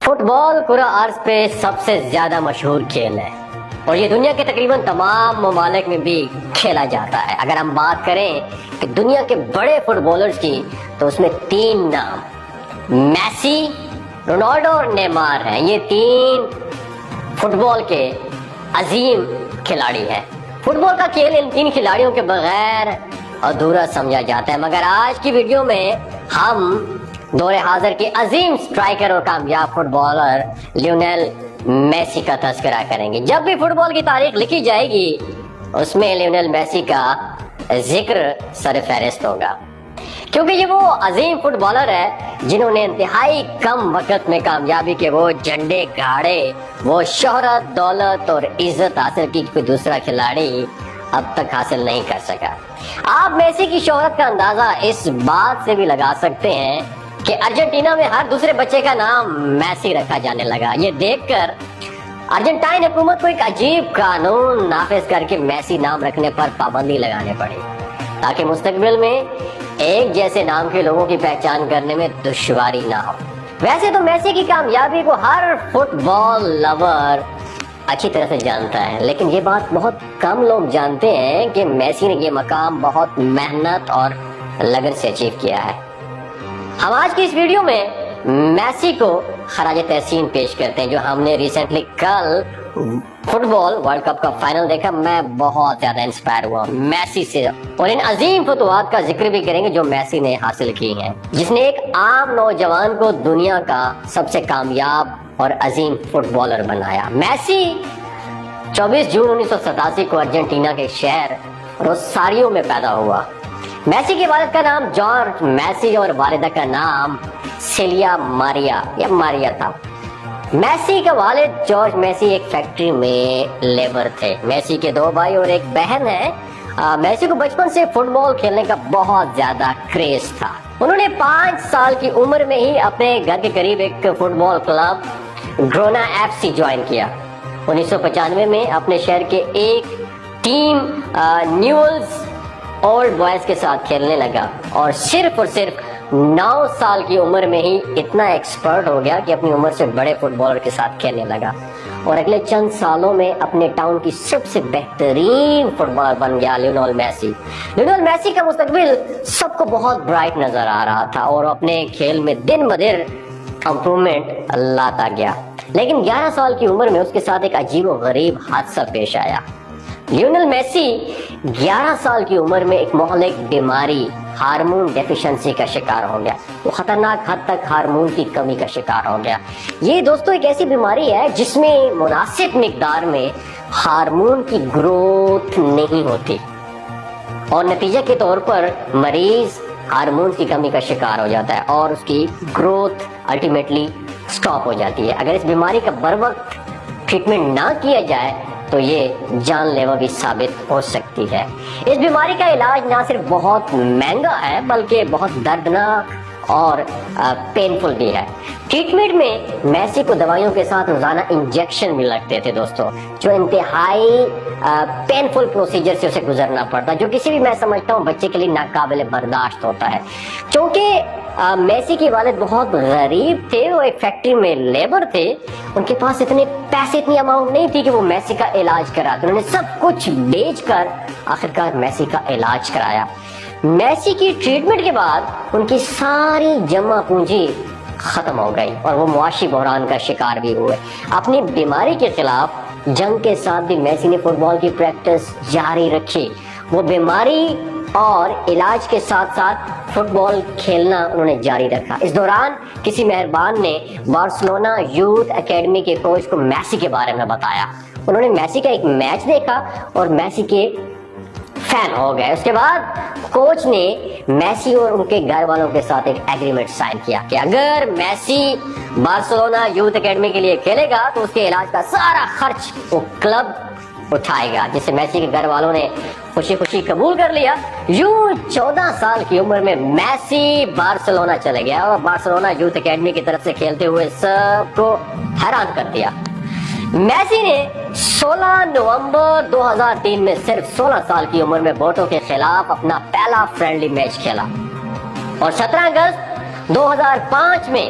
Fit بال کرہ ارض پہ سب سے زیادہ مشہور کھیل ہے اور یہ دنیا کے تقریباً تمام ممالک میں بھی کھیلا جاتا ہے۔ اگر ہم بات کریں کہ دنیا کے بڑے فٹ بالرز کی تو اس میں تین نام میسی، رونالڈو اور نیمار ہیں۔ یہ تین فٹ بال کے عظیم کھلاڑی ہیں۔ فٹ بال کا کھیل ان تین کھلاڑیوں کے بغیر ادھورا سمجھا جاتا ہے، مگر آج کی ویڈیو میں ہم دور حاضر کے عظیم سٹرائکر اور کامیاب فٹ بالر لیونیل میسی کا تذکرہ کریں گے۔ جب بھی فٹ بال کی تاریخ لکھی جائے گی اس میں لیونیل میسی کا ذکر سر فہرست ہوگا، کیونکہ یہ وہ عظیم فٹ بالر ہے جنہوں نے انتہائی کم وقت میں کامیابی کے وہ جھنڈے گاڑے، وہ شہرت، دولت اور عزت حاصل کی کوئی دوسرا کھلاڑی اب تک حاصل نہیں کر سکا۔ آپ میسی کی شہرت کا اندازہ اس بات سے بھی لگا سکتے ہیں کہ ارجنٹینا میں ہر دوسرے بچے کا نام میسی رکھا جانے لگا۔ یہ دیکھ کر ارجنٹائن حکومت کو ایک عجیب قانون نافذ کر کے میسی نام رکھنے پر پابندی لگانے پڑی تاکہ مستقبل میں ایک جیسے نام کے لوگوں کی پہچان کرنے میں دشواری نہ ہو۔ ویسے تو میسی کی کامیابی کو ہر فٹ بال لور اچھی طرح سے جانتا ہے، لیکن یہ بات بہت کم لوگ جانتے ہیں کہ میسی نے یہ مقام بہت محنت اور لگن سے اچیو کیا ہے۔ ہم آج کی اس ویڈیو میں میسی کو خراج تحسین پیش کرتے ہیں۔ جو ہم نے ریسنٹلی کل فٹ بال ورلڈ کپ کا فائنل دیکھا، میں بہت زیادہ انسپائر ہوا میسی سے، اور ان عظیم فتوحات کا ذکر بھی کریں گے جو میسی نے حاصل کی ہیں، جس نے ایک عام نوجوان کو دنیا کا سب سے کامیاب اور عظیم فٹ بالر بنایا۔ میسی 24 جون 1987 کو ارجنٹینا کے شہر روساریو میں پیدا ہوا۔ میسی کے والد کا نام جارج میسی اور والدہ کا نام سیلیا ماریا تھا۔ میسی کا والد جارج میسی ایک فیکٹری میں لیبر تھے۔ میسی کے 2 بھائی اور ایک بہن ہے۔ میسی کو بچپن سے فٹ بال کھیلنے کا بہت زیادہ کریز تھا۔ انہوں نے 5 سال کی عمر میں ہی اپنے گھر کے قریب ایک football club Girona F C join کیا۔ 1995 میں اپنے شہر کے ایک ٹیم نیولز اولڈ بوائز کے ساتھ کھیلنے لگا اور صرف 9 سال کی عمر میں ہی اتنا ایکسپرٹ ہو گیا کہ اپنی عمر سے بڑے فٹ بالر کے ساتھ کھیلنے لگا اور اگلے چند سالوں میں اپنے ٹاؤن کی سب سے بہترین فٹ بالر بن گیا لیونیل میسی۔ لیونیل میسی کا مستقبل سب کو بہت برائٹ نظر آ رہا تھا اور اپنے کھیل میں دن بدن امپرومنٹ لاتا گیا، لیکن 11 سال کی عمر میں اس کے ساتھ ایک عجیب و غریب حادثہ پیش آیا۔ لیونیل میسی 11 سال کی عمر میں ایک مہلک بیماری ہارمون ڈیفیشنسی کا شکار ہو گیا۔ وہ خطرناک حد تک ہارمون کی کمی کا شکار ہو گیا۔ یہ دوستو ایک ایسی بیماری ہے جس میں مناسب مقدار میں ہارمون کی گروتھ نہیں ہوتی اور نتیجے کے طور پر مریض ہارمون کی کمی کا شکار ہو جاتا ہے اور اس کی گروتھ الٹیمیٹلی سٹاپ ہو جاتی ہے۔ اگر اس بیماری کا بر وقت ٹریٹمنٹ نہ کیا جائے تو یہ جان لیوا بھی ثابت ہو سکتی ہے۔ اس بیماری کا علاج نہ صرف بہت مہنگا ہے بلکہ بہت دردناک اور پینفل بھی ہے۔ ٹریٹمنٹ میں میسی کو دوائیوں کے ساتھ روزانہ انجیکشن بھی لگتے تھے دوستو، جو انتہائی پینفل پروسیجر سے اسے گزرنا پڑتا، جو کسی بھی میں سمجھتا ہوں بچے کے لیے ناقابل برداشت ہوتا ہے۔ چونکہ میسی کے والد بہت غریب تھے، وہ ایک فیکٹری میں لیبر تھے، ان کے پاس اتنے پیسے، اتنی اماؤنٹ نہیں تھی کہ وہ میسی کا علاج کراتے۔ انہوں نے سب کچھ بیچ کر آخرکار میسی کا علاج کرایا۔ میسی کی ٹریٹمنٹ کے بعد ان کی ساری جمع پونجی ختم ہو گئی اور وہ معاشی بحران کا شکار بھی ہوئے۔ اپنی بیماری کے خلاف جنگ کے ساتھ بھی میسی نے فٹ بال کی پریکٹس جاری رکھی۔ وہ بیماری اور علاج کے ساتھ ساتھ فٹ بال کھیلنا انہوں نے جاری رکھا۔ اس دوران کسی مہربان نے بارسلونا یوتھ اکیڈمی کے کوچ کو میسی کے بارے میں بتایا۔ انہوں نے میسی کا ایک میچ دیکھا اور میسی کے فین ہو گئے۔ اس کے بعد کوچ نے میسی اور ان کے گھر والوں کے ساتھ ایک ایگریمنٹ سائن کیا کہ اگر میسی بارسلونا یوتھ اکیڈمی کے لیے کھیلے گا تو اس کے علاج کا سارا خرچ وہ کلب اٹھائے گا، جسے میسی کے گھر والوں نے خوشی خوشی قبول کر لیا۔ یوں 14 سال کی عمر میں میسی بارسلونا چلے گیا اور بارسلونا یوتھ اکیڈمی کی طرف سے کھیلتے ہوئے سب کو حیران کر دیا۔ میسی نے 16 نومبر 2003 میں صرف 16 سال کی عمر میں بوٹو کے خلاف اپنا پہلا فرینڈلی میچ کھیلا اور 17 اگست 2005 میں